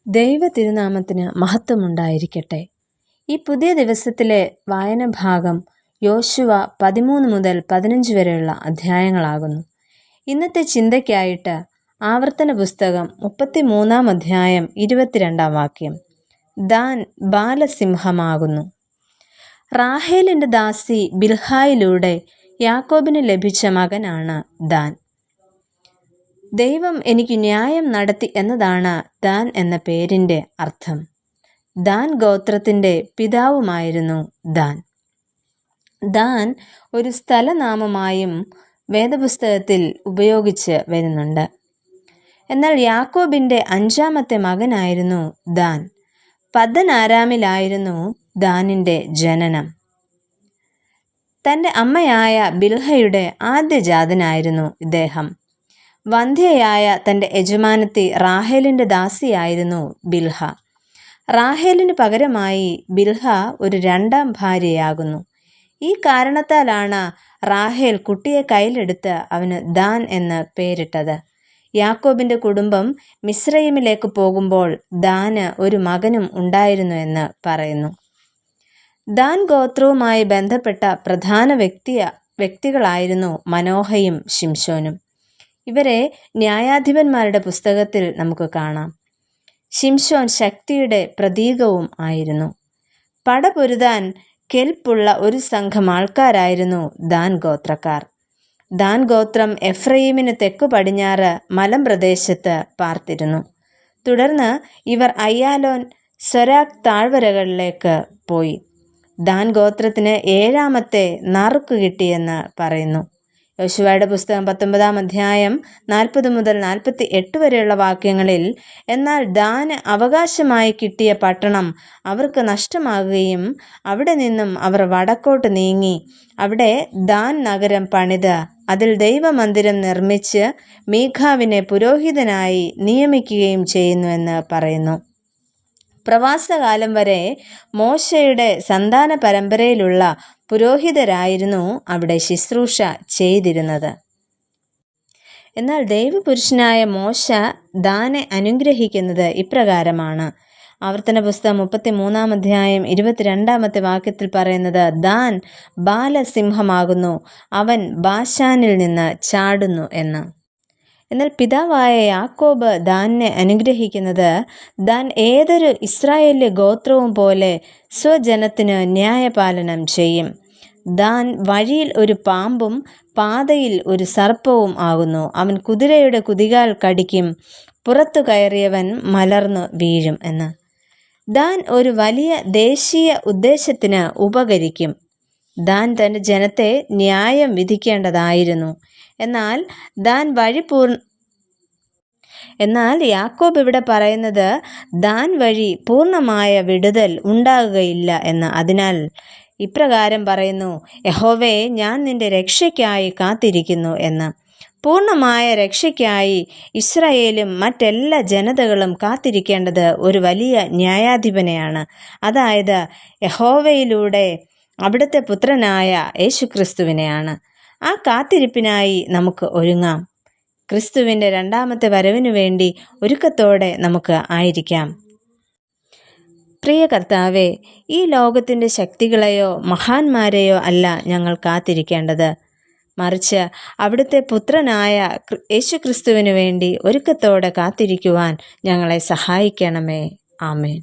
ദൈവ തിരുനാമത്തിന് മഹത്വമുണ്ടായിരിക്കട്ടെ. ഈ പുതിയ ദിവസത്തിലെ വായന ഭാഗം യോശുവ 13 മുതൽ 15 വരെയുള്ള അധ്യായങ്ങളാകുന്നു. ഇന്നത്തെ ചിന്തയ്ക്കായിട്ട് ആവർത്തന പുസ്തകം 33 അധ്യായം 22 വാക്യം. ദാൻ ബാലസിംഹമാകുന്നു. റാഹേലിൻ്റെ ദാസി ബിൽഹായിലൂടെ യാക്കോബിന് ലഭിച്ച മകനാണ് ദാൻ. ദൈവം എനിക്ക് ന്യായം നടത്തി എന്നതാണ് ദാൻ എന്ന പേരിൻ്റെ അർത്ഥം. ദാൻ ഗോത്രത്തിൻ്റെ പിതാവുമായിരുന്നു ദാൻ. ദാൻ ഒരു സ്ഥലനാമമായും വേദപുസ്തകത്തിൽ ഉപയോഗിച്ച് വരുന്നുണ്ട്. എന്നാൽ യാക്കോബിൻ്റെ 5ാമത്തെ മകനായിരുന്നു ദാൻ. പദ്ദൻ ആരാമിലായിരുന്നു ദാനിൻ്റെ ജനനം. തൻ്റെ അമ്മയായ ബിൽഹയുടെ ആദ്യജാതനായിരുന്നു ഇദ്ദേഹം. വന്ധ്യയായ തൻ്റെ യജമാനത്തി റാഹേലിൻ്റെ ദാസിയായിരുന്നു ബിൽഹ. റാഹേലിന് പകരമായി ബിൽഹ ഒരു 2ാം ഭാര്യയാകുന്നു. ഈ കാരണത്താലാണ് റാഹേൽ കുട്ടിയെ കയ്യിലെടുത്ത് അവന് ദാൻ എന്ന് പേരിട്ടത്. യാക്കോബിൻ്റെ കുടുംബം മിസ്രയീമിലേക്ക് പോകുമ്പോൾ ദാന് ഒരു മകനും ഉണ്ടായിരുന്നു എന്ന് പറയുന്നു. ദാൻ ഗോത്രവുമായി ബന്ധപ്പെട്ട പ്രധാന വ്യക്തികളായിരുന്നു മനോഹയും ശിംശോനും. ഇവരെ ന്യായാധിപന്മാരുടെ പുസ്തകത്തിൽ നമുക്ക് കാണാം. ശിംശോൻ ശക്തിയുടെ പ്രതീകവും ആയിരുന്നു. പടപൊരുതാൻ കെൽപ്പുള്ള ഒരു സംഘം ആൾക്കാരായിരുന്നു ദാൻ ഗോത്രക്കാർ. ദാൻ ഗോത്രം എഫ്രയീമിന് തെക്കു പടിഞ്ഞാറ് മലമ്പ്രദേശത്ത് പാർത്തിരുന്നു. തുടർന്ന് ഇവർ അയ്യാലോൻ സൊരാക് താഴ്വരകളിലേക്ക് പോയി. ദാൻ ഗോത്രത്തിന് 7ാമത്തെ നറുക്ക് കിട്ടിയെന്ന് പറയുന്നു. യോശുവയുടെ പുസ്തകം 19 അധ്യായം 40 മുതൽ 48 വരെയുള്ള വാക്യങ്ങളിൽ എന്നാൽ ദാന് അവകാശമായി കിട്ടിയ പട്ടണം അവർക്ക് നഷ്ടമാകുകയും അവിടെ നിന്നും അവർ വടക്കോട്ട് നീങ്ങി അവിടെ ദാൻ നഗരം പണിത് അതിൽ ദൈവമന്ദിരം നിർമ്മിച്ച് മീഖാവിനെ പുരോഹിതനായി നിയമിക്കുകയും ചെയ്യുന്നുവെന്ന് പറയുന്നു. പ്രവാസകാലം വരെ മോശയുടെ സന്താന പരമ്പരയിലുള്ള പുരോഹിതരായിരുന്നു അവിടെ ശുശ്രൂഷ ചെയ്തിരുന്നത്. എന്നാൽ ദൈവപുരുഷനായ മോശ ദാനെ അനുഗ്രഹിക്കുന്നത് ഇപ്രകാരമാണ്. ആവർത്തന പുസ്തകം 33 അധ്യായം 22 വാക്യത്തിൽ പറയുന്നത്, ദാൻ ബാലസിംഹമാകുന്നു, അവൻ ബാശാനിൽ നിന്ന് ചാടുന്നു എന്ന്. എന്നാൽ പിതാവായ യാക്കോബ് ദാനിനെ അനുഗ്രഹിക്കുന്നത് ദാൻ ഏതൊരു ഇസ്രായേല്യ ഗോത്രവും പോലെ സ്വജനത്തിന് ന്യായപാലനം ചെയ്യും. ദാൻ വഴിയിൽ ഒരു പാമ്പും പാതയിൽ ഒരു സർപ്പവും ആകുന്നു. അവൻ കുതിരയുടെ കുതികാൽ കടിക്കും, പുറത്തു കയറിയവൻ മലർന്നു വീഴും എന്ന്. ദാൻ ഒരു വലിയ ദേശീയ ഉദ്ദേശത്തിന് ഉപകരിക്കും. ദാൻ തൻ്റെ ജനത്തെ ന്യായം വിധിക്കേണ്ടതായിരുന്നു. എന്നാൽ യാക്കോബ് ഇവിടെ പറയുന്നത് ദാൻ വഴി പൂർണ്ണമായ വിടുതൽ ഉണ്ടാകുകയില്ല എന്ന്. അതിനാൽ ഇപ്രകാരം പറയുന്നു, യഹോവേ, ഞാൻ നിന്റെ രക്ഷയ്ക്കായി കാത്തിരിക്കുന്നു എന്ന്. പൂർണ്ണമായ രക്ഷയ്ക്കായി ഇസ്രായേലും മറ്റെല്ലാ ജനതകളും കാത്തിരിക്കേണ്ടത് ഒരു വലിയ ന്യായാധിപനെയാണ്, അതായത് യഹോവയിലൂടെ അവിടുത്തെ പുത്രനായ യേശുക്രിസ്തുവിനെയാണ്. ആ കാത്തിരിപ്പിനായി നമുക്ക് ഒരുങ്ങാം. ക്രിസ്തുവിൻ്റെ 2ാമത്തെ വരവിനു വേണ്ടി ഒരുക്കത്തോടെ നമുക്ക് ആയിരിക്കാം. പ്രിയ കർത്താവേ, ഈ ലോകത്തിൻ്റെ ശക്തികളെയോ മഹാന്മാരെയോ അല്ല ഞങ്ങൾ കാത്തിരിക്കേണ്ടത്, മറിച്ച് അവിടുത്തെ പുത്രനായ യേശുക്രിസ്തുവിനു വേണ്ടി ഒരുക്കത്തോടെ കാത്തിരിക്കുവാൻ ഞങ്ങളെ സഹായിക്കണമേ. ആമേൻ.